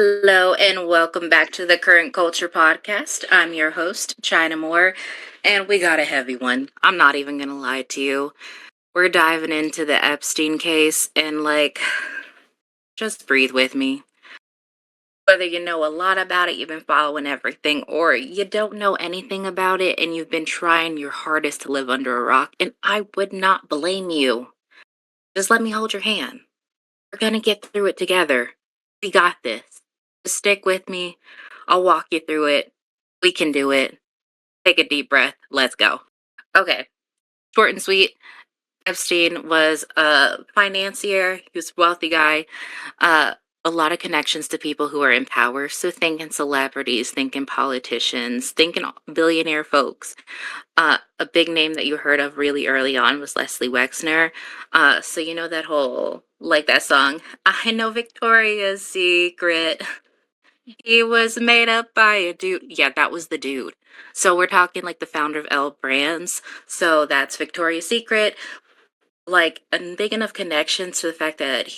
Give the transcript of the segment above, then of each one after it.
Hello and welcome back to the Current Culture Podcast. I'm your host, China Moore, and we got a heavy one. I'm not even going to lie to you. We're diving into the Epstein case and, just breathe with me. Whether you know a lot about it, you've been following everything, or you don't know anything about it and you've been trying your hardest to live under a rock, and I would not blame you. Just let me hold your hand. We're going to get through it together. We got this. Just stick with me. I'll walk you through it. We can do it. Take a deep breath. Let's go. Okay. Short and sweet. Epstein was a financier. He was a wealthy guy. A lot of connections to people who are in power. So thinking celebrities, thinking politicians, thinking billionaire folks. A big name that you heard of really early on was Leslie Wexner. So you know that whole, like that song, I know Victoria's Secret. He was made up by a dude. Yeah, that was the dude. So we're talking like the founder of L Brands. So that's Victoria's Secret. Like a big enough connection to the fact that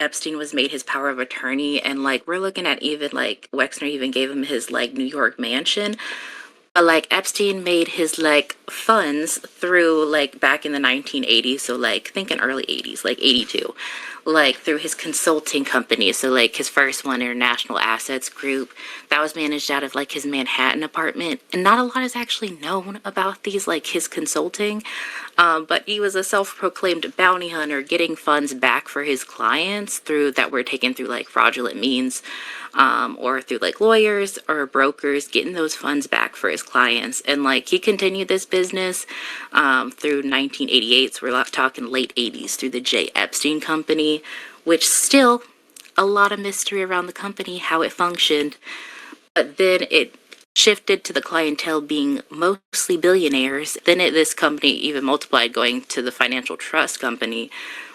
Epstein was made his power of attorney, and like we're looking at even like Wexner even gave him his like New York mansion. But like Epstein made his like funds through like back in the 1980s, so like thinking early 80s, like 82, like through his consulting company. So like his first one, International Assets Group, that was managed out of like his Manhattan apartment. And not a lot is actually known about these, like his consulting. But he was a self-proclaimed bounty hunter, getting funds back for his clients through that were taken through like fraudulent means, or through like lawyers or brokers, getting those funds back for his clients. And like he continued this business through 1988. So we're talking late 80s through the J. Epstein Company, which still a lot of mystery around the company, how it functioned. But then it shifted to the clientele being mostly billionaires. Then this company even multiplied, going to the financial trust company,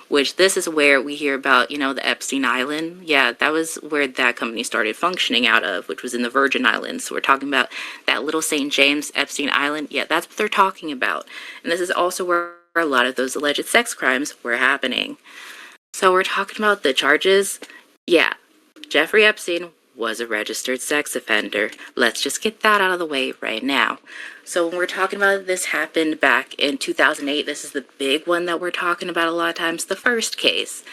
which this is where we hear about, the Epstein Island. Yeah, that was where that company started functioning out of, which was in the Virgin Islands. So we're talking about that little St. James Epstein Island. Yeah, that's what they're talking about. And this is also where a lot of those alleged sex crimes were happening. So we're talking about the charges. Yeah, Jeffrey Epstein was a registered sex offender. Let's just get that out of the way right now. So when we're talking about this happened back in 2008, this is the big one that we're talking about a lot of times, the first case.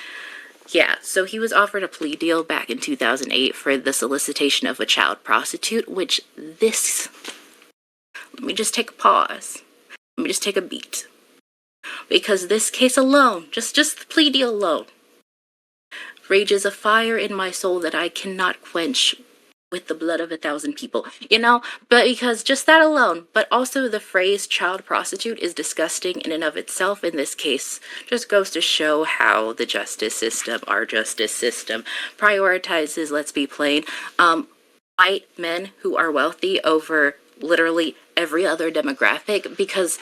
Yeah, so he was offered a plea deal back in 2008 for the solicitation of a child prostitute, which let me just take a pause. Let me just take a beat. Because this case alone, just the plea deal alone, rages a fire in my soul that I cannot quench with the blood of 1,000 people, but because just that alone, but also the phrase child prostitute is disgusting in and of itself in this case, just goes to show how the our justice system, prioritizes, let's be plain, white men who are wealthy over literally every other demographic. Because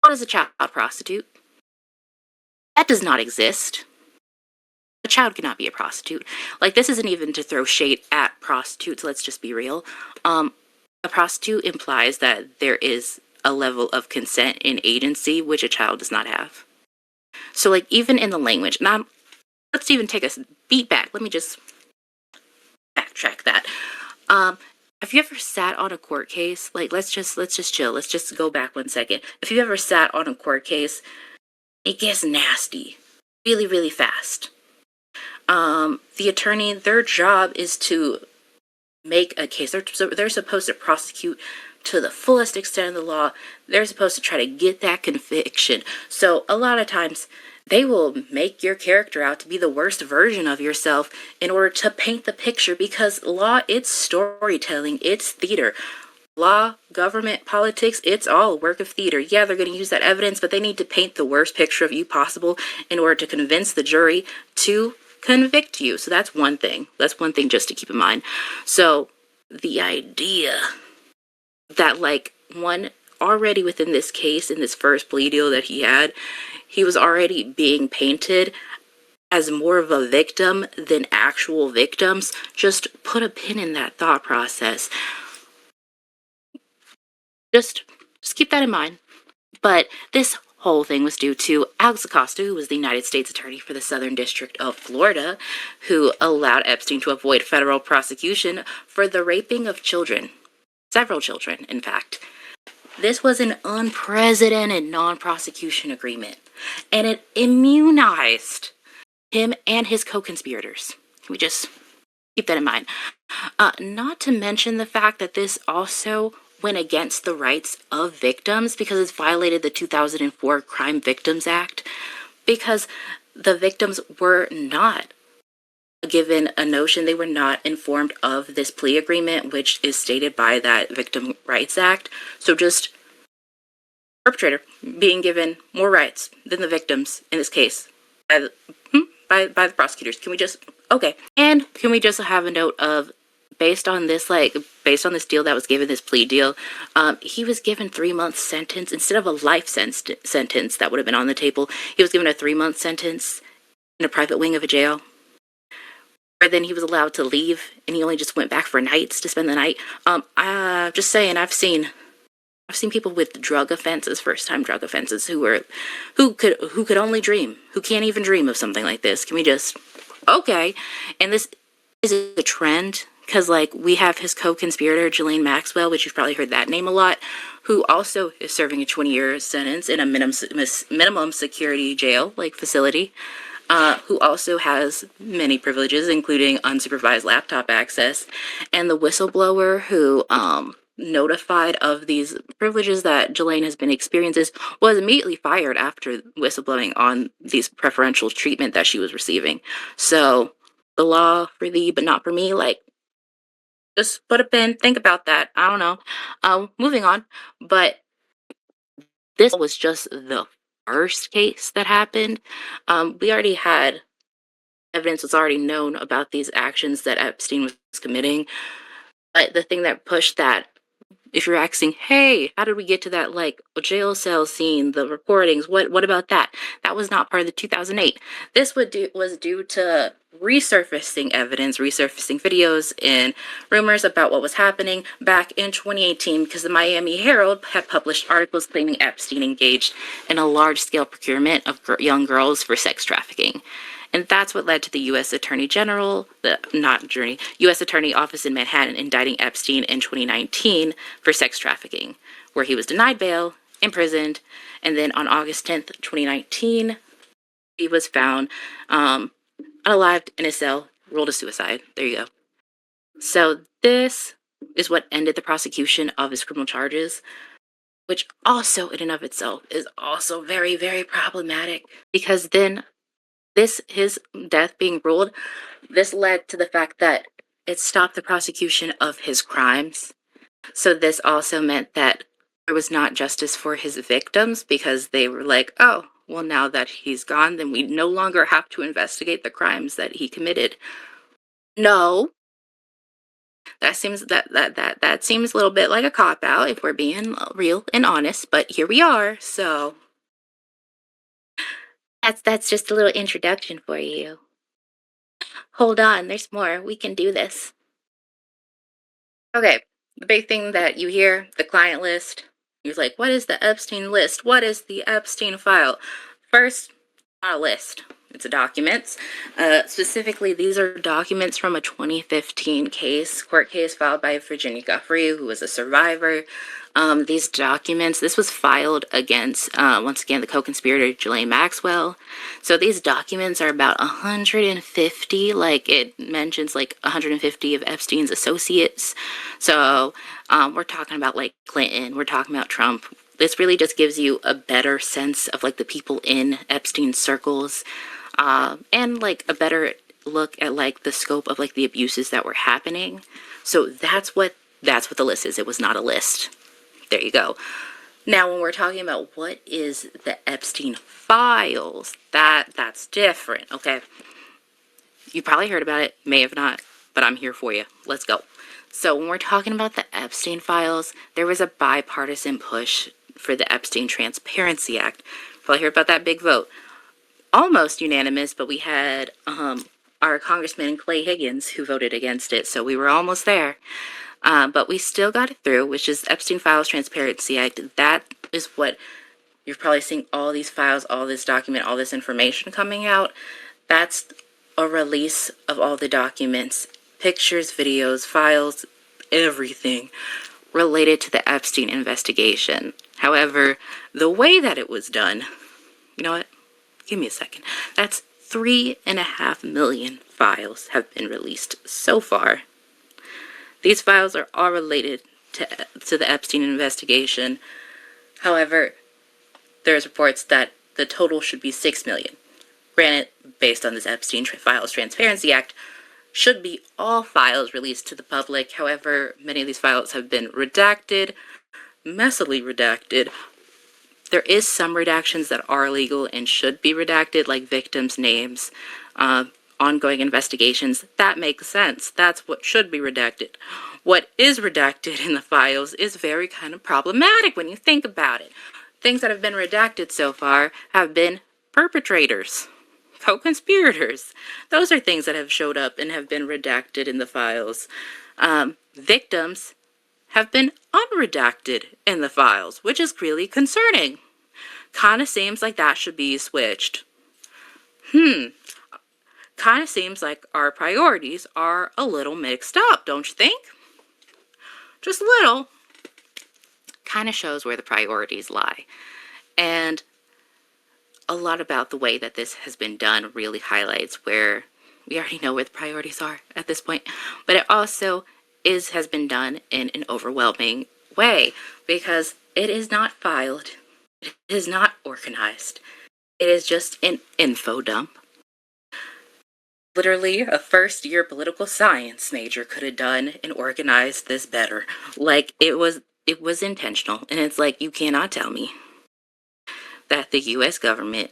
what is a child prostitute? That does not exist. A child cannot be a prostitute. Like, this isn't even to throw shade at prostitutes, let's just be real. A prostitute implies that there is a level of consent and agency, which a child does not have. So, like, even in the language, let's even take a beat back. Let me just backtrack that. Have you ever sat on a court case? Like, let's just chill. Let's just go back 1 second. If you ever sat on a court case, it gets nasty really, really fast. The attorney, their job is to make a case. They're supposed to prosecute to the fullest extent of the law. They're supposed to try to get that conviction. So a lot of times they will make your character out to be the worst version of yourself in order to paint the picture, because law, it's storytelling, it's theater. Law, government, politics, it's all a work of theater. Yeah, they're going to use that evidence, but they need to paint the worst picture of you possible in order to convince the jury to convict you. So that's one thing. That's one thing just to keep in mind. So the idea that, like, one already within this case, in this first plea deal that he was already being painted as more of a victim than actual victims. Just put a pin in that thought process. Just keep that in mind. But this whole thing was due to Alex Acosta, who was the United States Attorney for the Southern District of Florida, who allowed Epstein to avoid federal prosecution for the raping of children. Several children, in fact. This was an unprecedented non-prosecution agreement, and it immunized him and his co-conspirators. Can we just keep that in mind? Not to mention the fact that this also went against the rights of victims because it's violated the 2004 Crime Victims Act, because the victims were not given a notion, they were not informed of this plea agreement, which is stated by that Victim Rights Act. So just perpetrator being given more rights than the victims in this case by the prosecutors. Can we just, okay. And can we just have a note of, based on this deal that was given, this plea deal, he was given 3-month sentence instead of a life sentence that would have been on the table. He was given a 3-month sentence in a private wing of a jail. Or then he was allowed to leave, and he only just went back for nights to spend the night. Just saying, I've seen people with drug offenses, first-time drug offenses, who could only dream, who can't even dream of something like this. Can we just, okay? And this is a trend, because like we have his co-conspirator Ghislaine Maxwell, which you've probably heard that name a lot, who also is serving a 20-year sentence in a minimum security jail like facility. Who also has many privileges, including unsupervised laptop access, and the whistleblower who notified of these privileges that Ghislaine has been experiencing was immediately fired after whistleblowing on these preferential treatment that she was receiving. So the law for thee, but not for me, like, just put a pin, think about that. I don't know. Moving on, but this was just the first case that happened. We already had evidence, was already known about these actions that Epstein was committing. But the thing that pushed that, if you're asking, hey, how did we get to that, like, jail cell scene, the recordings, what about that? That was not part of the 2008. This was due to resurfacing evidence, resurfacing videos and rumors about what was happening back in 2018, because the Miami Herald had published articles claiming Epstein engaged in a large-scale procurement of young girls for sex trafficking. And that's what led to the U.S. Attorney General, U.S. Attorney Office in Manhattan indicting Epstein in 2019 for sex trafficking, where he was denied bail, imprisoned, and then on August 10th, 2019, he was found unalived in his cell, ruled a suicide. There you go. So this is what ended the prosecution of his criminal charges, which also in and of itself is also very, very problematic, because then his death being ruled, this led to the fact that it stopped the prosecution of his crimes. So this also meant that there was not justice for his victims, because they were like, oh, well, now that he's gone, then we no longer have to investigate the crimes that he committed. No. That seems that seems a little bit like a cop-out if we're being real and honest, but here we are, so that's just a little introduction for you. Hold on, there's more. We can do this. Okay, the big thing that you hear, the client list. You're like, what is the Epstein list? What is the Epstein file? First, not a list. It's a documents. Specifically, these are documents from a 2015 court case filed by Virginia Guffrey, who was a survivor. These documents, this was filed against, once again, the co-conspirator, Ghislaine Maxwell. So these documents are about 150, like it mentions like 150 of Epstein's associates. So we're talking about like Clinton, we're talking about Trump. This really just gives you a better sense of like the people in Epstein's circles, and like a better look at like the scope of like the abuses that were happening. So that's what the list is. It was not a list. There you go. Now, when we're talking about what is the Epstein Files, that's different, okay? You probably heard about it, may have not, but I'm here for you. Let's go. So when we're talking about the Epstein Files, there was a bipartisan push for the Epstein Transparency Act. Probably heard about that big vote. Almost unanimous, but we had our Congressman Clay Higgins who voted against it, so we were almost there. But we still got it through, which is Epstein Files Transparency Act. That is what You've probably seen all these files, all this document, all this information coming out. That's a release of all the documents, pictures, videos, files, everything related to the Epstein investigation. However, the way that it was done, you know what? Give me a second. That's 3.5 million files have been released so far. These files are all related to the Epstein investigation. However, there's reports that the total should be 6 million. Granted, based on this Epstein Files Transparency Act, should be all files released to the public. However, many of these files have been redacted, messily redacted. There is some redactions that are illegal and should be redacted, like victims' names, ongoing investigations. That makes sense. That's what should be redacted. What is redacted in the files is very kind of problematic when you think about it. Things that have been redacted so far have been perpetrators, co-conspirators. Those are things that have showed up and have been redacted in the files. Victims have been unredacted in the files, which is really concerning. Kind of seems like that should be switched. Kind of seems like our priorities are a little mixed up, don't you think? Just a little. Kind of shows where the priorities lie. And a lot about the way that this has been done really highlights where we already know where the priorities are at this point. But it also has been done in an overwhelming way because it is not filed. It is not organized. It is just an info dump. Literally, a first-year political science major could have done and organized this better. Like, it was intentional. And it's like, you cannot tell me that the U.S. government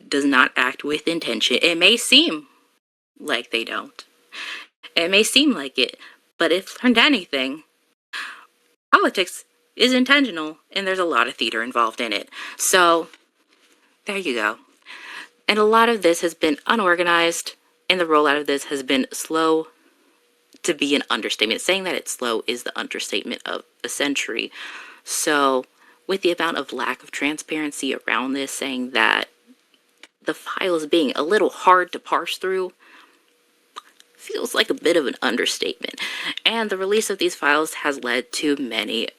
does not act with intention. It may seem like they don't. It may seem like it. But if learned anything, politics is intentional, and there's a lot of theater involved in it. So, there you go. And a lot of this has been unorganized, and the rollout of this has been slow to be an understatement. Saying that it's slow is the understatement of the century. So, with the amount of lack of transparency around this, saying that the files being a little hard to parse through feels like a bit of an understatement. And the release of these files has led to many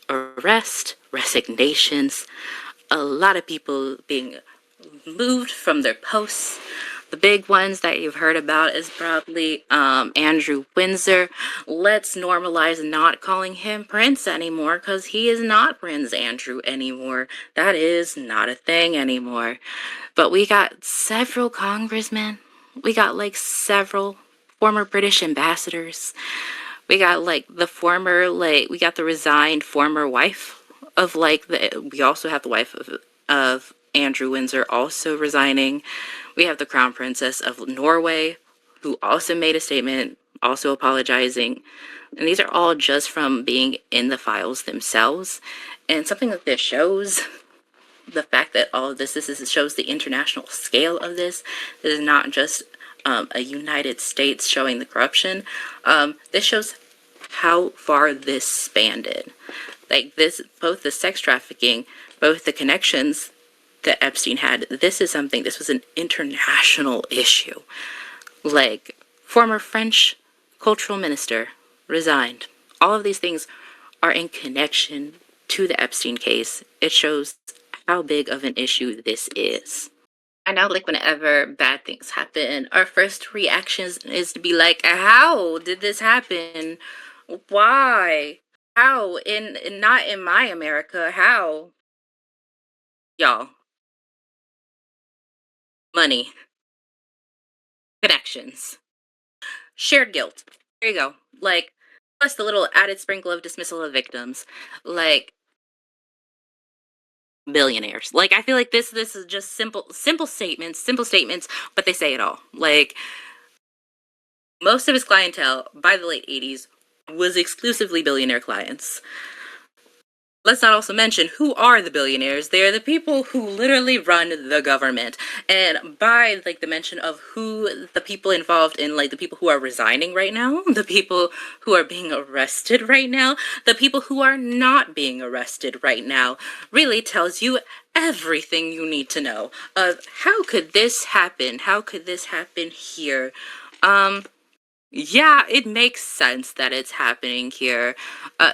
arrests, resignations, a lot of people being moved from their posts. The big ones that you've heard about is probably Andrew Windsor. Let's normalize not calling him Prince anymore because he is not Prince Andrew anymore. That is not a thing anymore. But we got several congressmen. We got like several former British ambassadors. We got like the former, we got the resigned former wife of we also have the wife of Andrew Windsor also resigning. We have the Crown Princess of Norway, who also made a statement, also apologizing. And these are all just from being in the files themselves. And something like this shows the fact that all of this shows the international scale of this. This is not just a United States showing the corruption. This shows how far this spanned. Like this, both the sex trafficking, both the connections that Epstein had, this was an international issue. Like, former French cultural minister resigned. All of these things are in connection to the Epstein case. It shows how big of an issue this is. I know, like, whenever bad things happen, our first reaction is to be like, how did this happen? Why? How? Not in my America. How? Y'all. Money. Connections. Shared guilt. There you go. Like, plus the little added sprinkle of dismissal of victims. Like, billionaires. Like, I feel like this is just simple statements, but they say it all. Like, most of his clientele by the late 80s was exclusively billionaire clients. Let's not also mention who are the billionaires. They're the people who literally run the government. And by like the mention of who the people involved in, like the people who are resigning right now, the people who are being arrested right now, the people who are not being arrested right now, really tells you everything you need to know of how could this happen? How could this happen here? Yeah, it makes sense that it's happening here.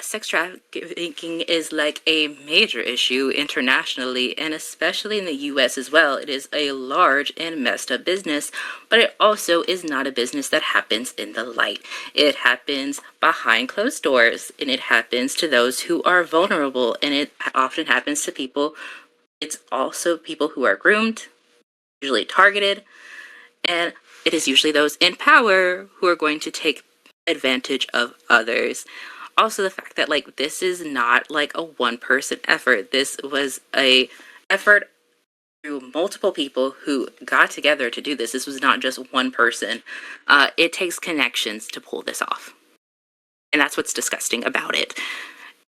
Sex trafficking is like a major issue internationally and especially in the US as well. It is a large and messed up business, but it also is not a business that happens in the light. It happens behind closed doors and it happens to those who are vulnerable, and it often happens to people. It's also people who are groomed, usually targeted, and it is usually those in power who are going to take advantage of others. Also, the fact that like this is not like a one person effort. This was a effort through multiple people who got together to do this. This was not just one person. It takes connections to pull this off. And that's what's disgusting about it.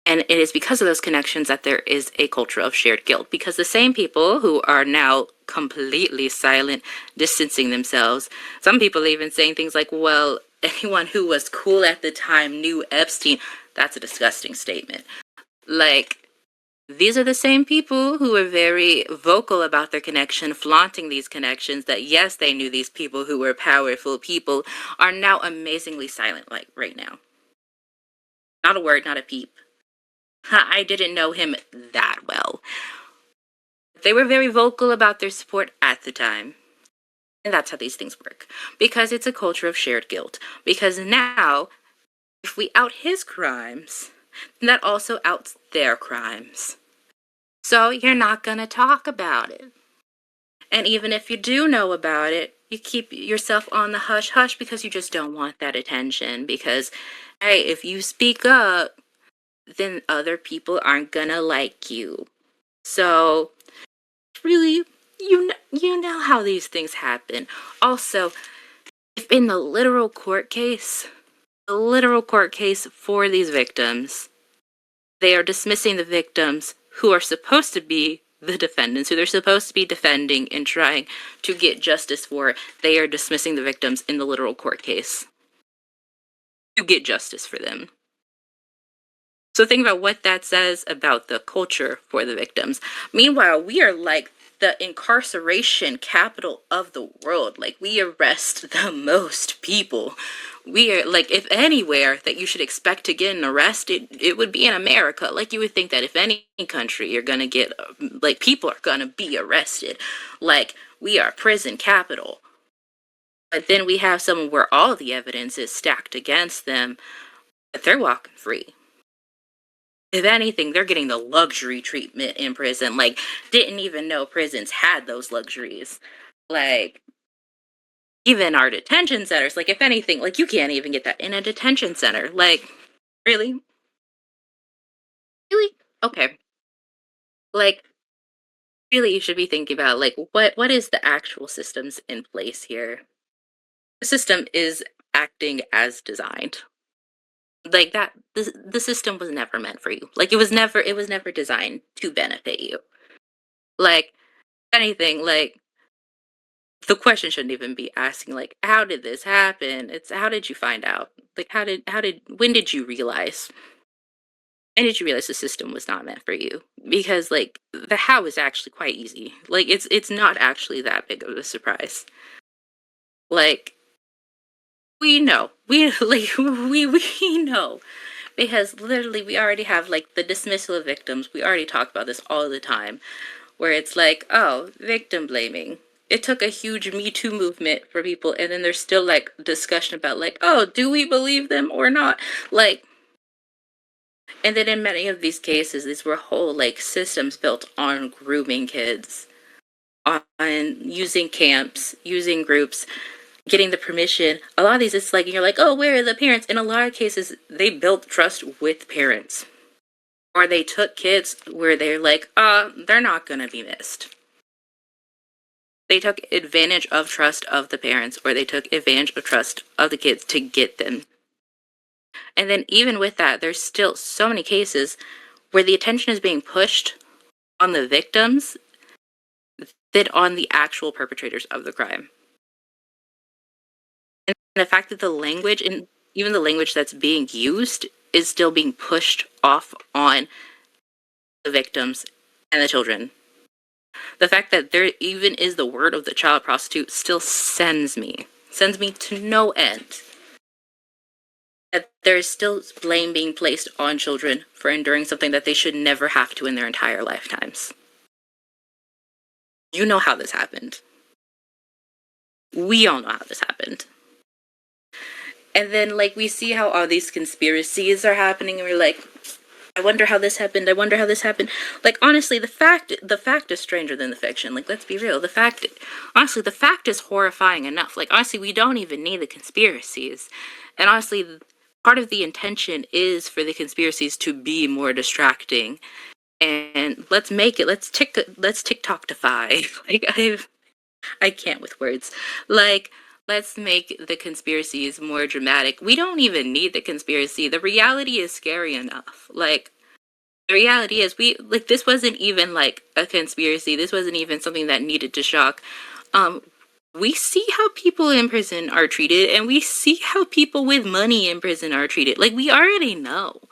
And it is because of those connections that there is a culture of shared guilt. Because the same people who are now completely silent, distancing themselves, some people even saying things like, well, anyone who was cool at the time knew Epstein. That's a disgusting statement. Like, these are the same people who are very vocal about their connection, flaunting these connections, that yes, they knew these people who were powerful people, are now amazingly silent, like right now. Not a word, not a peep. I didn't know him that well. They were very vocal about their support at the time. And that's how these things work. Because it's a culture of shared guilt. Because now, if we out his crimes, then that also outs their crimes. So you're not going to talk about it. And even if you do know about it, you keep yourself on the hush hush because you just don't want that attention. Because, hey, if you speak up, then other people aren't gonna like you. So, really, you know how these things happen. Also, if in the literal court case for these victims, they are dismissing the victims who are supposed to be the defendants, who they're supposed to be defending and trying to get justice for. They are dismissing the victims in the literal court case to get justice for them. So think about what that says about the culture for the victims. Meanwhile, we are like the incarceration capital of the world. Like, we arrest the most people. We are like, if anywhere that you should expect to get an arrest, it would be in America. Like, you would think that if any country you're gonna get, like, people are gonna be arrested. Like, we are prison capital. But then we have someone where all the evidence is stacked against them, but they're walking free. If anything, they're getting the luxury treatment in prison. Like, didn't even know prisons had those luxuries. Like, even our detention centers, like, if anything, like, you can't even get that in a detention center. Like, really? Really? Okay. Like, really, you should be thinking about, like, what is the actual systems in place here? The system is acting as designed. Like that, the system was never meant for you. Like, it was never designed to benefit you. Like, anything, like, the question shouldn't even be asking like, how did this happen? It's how did you find out? Like, when did you realize? And did you realize the system was not meant for you? Because like the how is actually quite easy. Like, it's not actually that big of a surprise. Like, we know. We like we know. Because literally we already have like the dismissal of victims. We already talk about this all the time, where it's like, oh, victim blaming. It took a huge Me Too movement for people, and then there's still like discussion about like, oh, do we believe them or not? Like, and then in many of these cases, these were whole like systems built on grooming kids, on using camps, using groups, getting the permission. A lot of these, it's like you're like, oh, where are the parents? In a lot of cases, they built trust with parents, or they took kids where they're like, they're not gonna be missed. They took advantage of trust of the parents, or they took advantage of trust of the kids to get them. And then even with that, there's still so many cases where the attention is being pushed on the victims than on the actual perpetrators of the crime. And the fact that the language, and even the language that's being used, is still being pushed off on the victims and the children. The fact that there even is the word of the child prostitute still sends me to no end. That there is still blame being placed on children for enduring something that they should never have to in their entire lifetimes. You know how this happened. We all know how this happened. And then, like, we see how all these conspiracies are happening, and we're like, I wonder how this happened. I wonder how this happened. Like, honestly, the fact is stranger than the fiction. Like, let's be real. The fact is horrifying enough. Like, honestly, we don't even need the conspiracies. And honestly, part of the intention is for the conspiracies to be more distracting. And let's TikTok-ify. Like, I can't with words. Like, let's make the conspiracies more dramatic. We don't even need the conspiracy. The reality is scary enough. Like, the reality is this wasn't even like a conspiracy. This wasn't even something that needed to shock. We see how people in prison are treated, and we see how people with money in prison are treated. Like, we already know.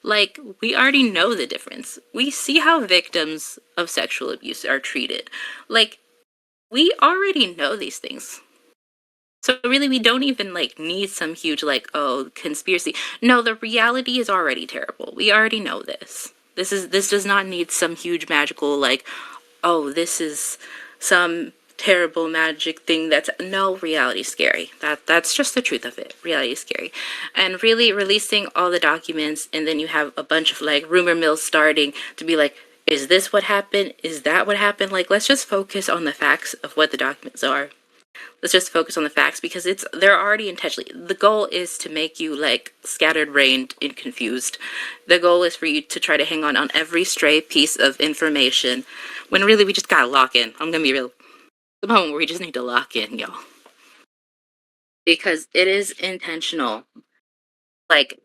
Like, we already know the difference. We see how victims of sexual abuse are treated. Like, we already know these things. So really, we don't even like need some huge conspiracy. No, the reality is already terrible. We already know this. This does not need some huge magical this is some terrible magic thing. Reality is scary. That's just the truth of it. Reality is scary. And really releasing all the documents, and then you have a bunch of rumor mills starting to be like, is this what happened? Is that what happened? Like, let's just focus on the facts of what the documents are. Let's just focus on the facts, because they're already intentionally. The goal is to make you scattered brained and confused. The goal is for you to try to hang on every stray piece of information, when really we just gotta lock in. I'm gonna be real. The moment where we just need to lock in, y'all. Because it is intentional. Like,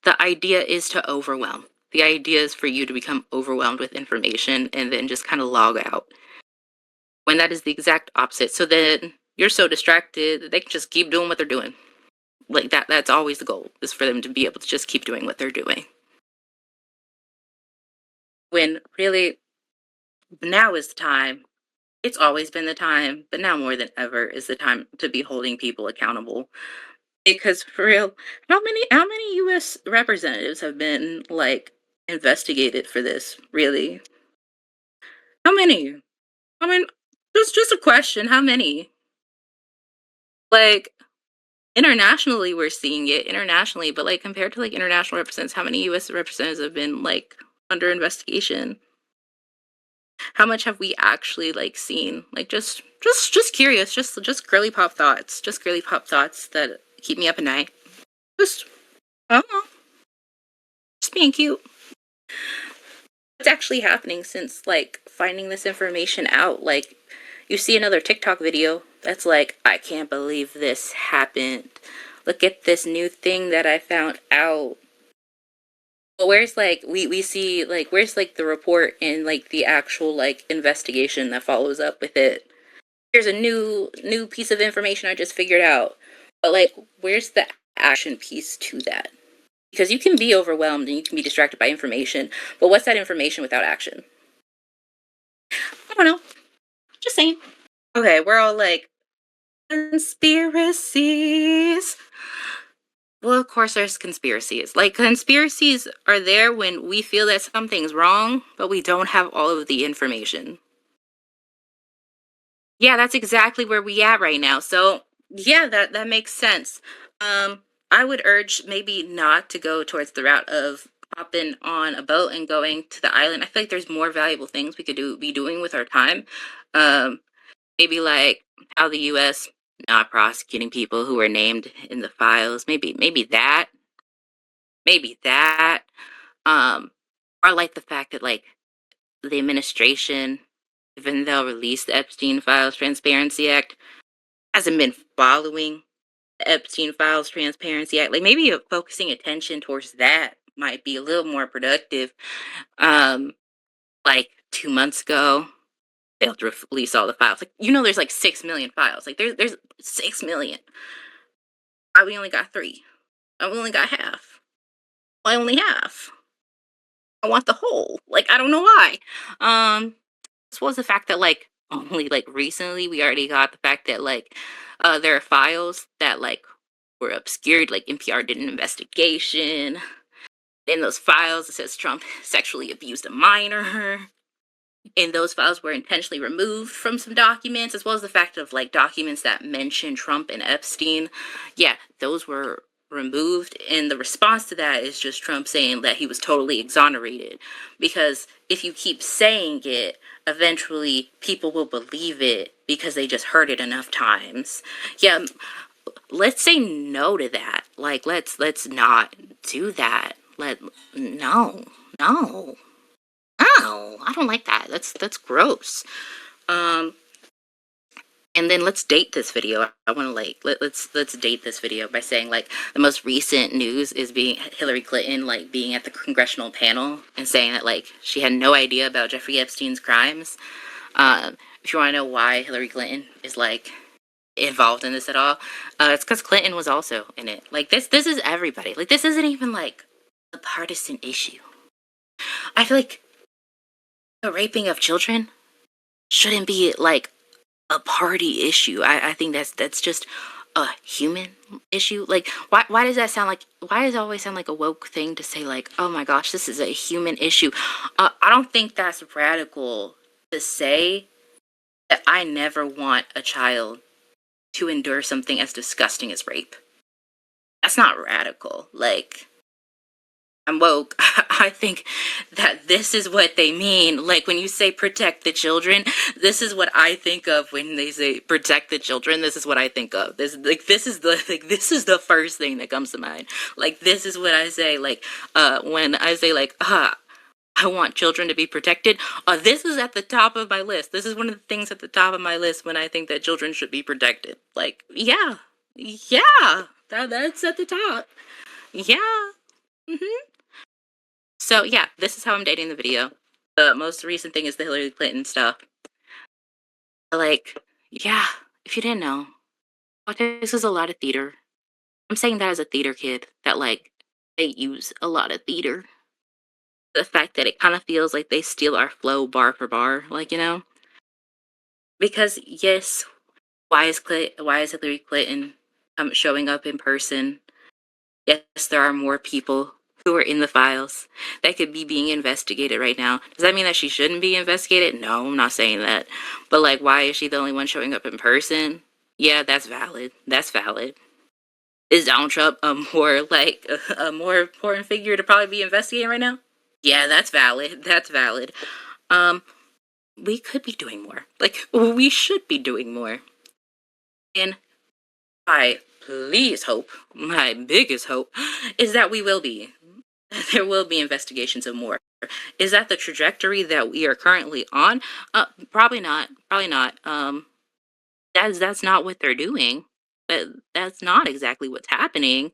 the idea is to overwhelm. The idea is for you to become overwhelmed with information and then just kind of log out. When that is the exact opposite. So then you're so distracted that they can just keep doing what they're doing. Like, that's always the goal, is for them to be able to just keep doing what they're doing. When really, now is the time. It's always been the time, but now more than ever is the time to be holding people accountable. Because for real, how many US representatives have been investigated for this, really? How many? I mean, just a question, how many? Like, internationally we're seeing it internationally, but compared to international representatives, how many US representatives have been under investigation? How much have we actually seen? Just curious, just girly pop thoughts. Just girly pop thoughts that keep me up at night. Just I don't know. Just being cute. What's actually happening since finding this information out? You see another TikTok video that's I can't believe this happened. Look at this new thing that I found out. But where's we see where's the report and the actual investigation that follows up with it? Here's a new piece of information I just figured out. But where's the action piece to that? Because you can be overwhelmed and you can be distracted by information, but what's that information without action? I don't know. Just saying. Okay, we're all conspiracies. Well, of course, there's conspiracies. Conspiracies are there when we feel that something's wrong, but we don't have all of the information. Yeah, that's exactly where we at right now. So, yeah, that makes sense. I would urge maybe not to go towards the route of hopping on a boat and going to the island. I feel like there's more valuable things we could be doing with our time. Maybe how the U.S. not prosecuting people who were named in the files. Maybe that. Maybe that. Or the fact that the administration, even though released the Epstein Files Transparency Act, hasn't been following the Epstein Files Transparency Act. Maybe focusing attention towards that might be a little more productive. Um, like 2 months ago, they have to release all the files. Like, there's like 6 million files. Like, there's 6 million. I we only got three. I only got half. I only half. I want the whole. Like, I don't know why. This was the fact that like only like recently we already got the fact that like there are files that like were obscured. Like NPR did an investigation. In those files, it says Trump sexually abused a minor. And those files were intentionally removed from some documents, as well as the fact of like documents that mention Trump and Epstein. Yeah, those were removed. And the response to that is just Trump saying that he was totally exonerated. Because if you keep saying it, eventually people will believe it because they just heard it enough times. Yeah, let's say no to that. Like let's not do that. No, no. No, I don't like that. That's gross. Um, and then let's date this video. I want to like let's date this video by saying like the most recent news is being Hillary Clinton like being at the congressional panel and saying that like she had no idea about Jeffrey Epstein's crimes. If you want to know why Hillary Clinton is like involved in this at all, it's because Clinton was also in it. Like this is everybody. Like this isn't even like a partisan issue. I feel like the raping of children shouldn't be like a party issue. I think that's just a human issue. Like why does that sound like why does it always sound like a woke thing to say like, oh my gosh, this is a human issue? I don't think that's radical to say that I never want a child to endure something as disgusting as rape. That's not radical. Like I'm woke. I think that this is what they mean. Like when you say protect the children, this is what I think of when they say protect the children. This is what I think of. This is the first thing that comes to mind. Like this is what I say. Like when I say like I want children to be protected. This is at the top of my list. This is one of the things at the top of my list when I think that children should be protected. Like yeah, that's at the top. Yeah. Mhm. So yeah, this is how I'm dating the video. The most recent thing is the Hillary Clinton stuff. Like, yeah, if you didn't know, politics is a lot of theater. I'm saying that as a theater kid, that like they use a lot of theater. The fact that it kind of feels like they steal our flow bar for bar, like because yes, why is Hillary Clinton showing up in person? Yes, there are more people who are in the files that could be being investigated right now. Does that mean that she shouldn't be investigated? No, I'm not saying that. But like, why is she the only one showing up in person? Yeah, that's valid. That's valid. Is Donald Trump a more like a more important figure to probably be investigating right now? Yeah, that's valid. That's valid. Um, we could be doing more. Like, we should be doing more. And I please hope, my biggest hope, is that we will be. There will be investigations of more. Is that the trajectory that we are currently on? Probably not. Probably not. That's not what they're doing. That's not exactly what's happening.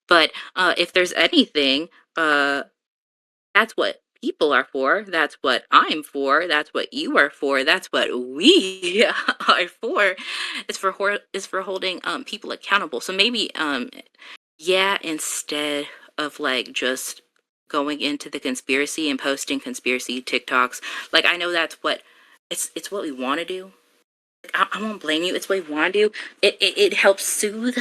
But if there's anything, that's what people are for. That's what I'm for. That's what you are for. That's what we are for. It's for holding people accountable. So maybe yeah, instead of like just going into the conspiracy and posting conspiracy TikToks, like I know that's what it's what we want to do. I won't blame you. It's what we want to do. It helps soothe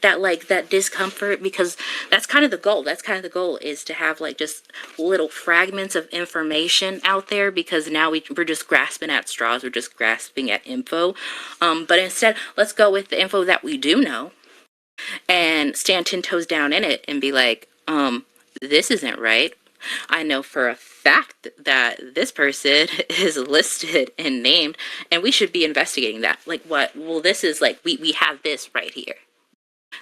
that like that discomfort because that's kind of the goal. That's kind of the goal is to have like just little fragments of information out there because now we're just grasping at straws. We're just grasping at info. But instead, let's go with the info that we do know and stand 10 toes down in it and be like, this isn't right. I know for a fact that this person is listed and named, and we should be investigating that. Like, what? Well, this is like, we have this right here.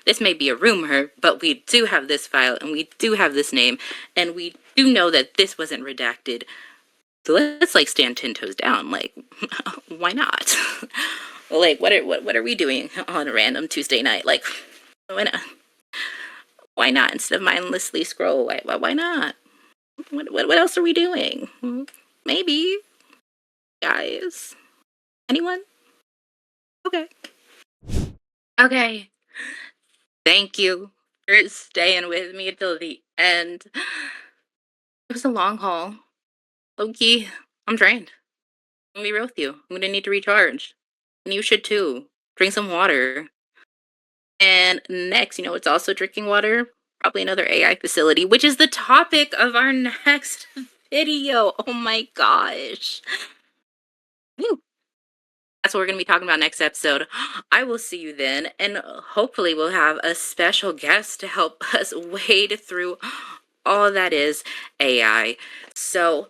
This may be a rumor, but we do have this file, and we do have this name, and we do know that this wasn't redacted. So let's like stand 10 toes down. Like, why not? Like, what are we doing on a random Tuesday night? Like, why not? Why not? Instead of mindlessly scroll, why not? What else are we doing? Maybe, guys. Anyone? Okay. Okay. Thank you for staying with me till the end. It was a long haul. Low-key, I'm drained. I'm gonna be real with you. I'm gonna need to recharge. And you should too. Drink some water. And next, it's also drinking water. Probably another AI facility, which is the topic of our next video. Oh my gosh. Woo. That's what we're going to be talking about next episode. I will see you then, and hopefully, we'll have a special guest to help us wade through all that is AI. So,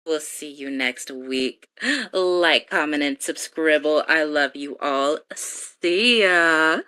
we'll see you next week. Like, comment, and subscribe. I love you all. See ya.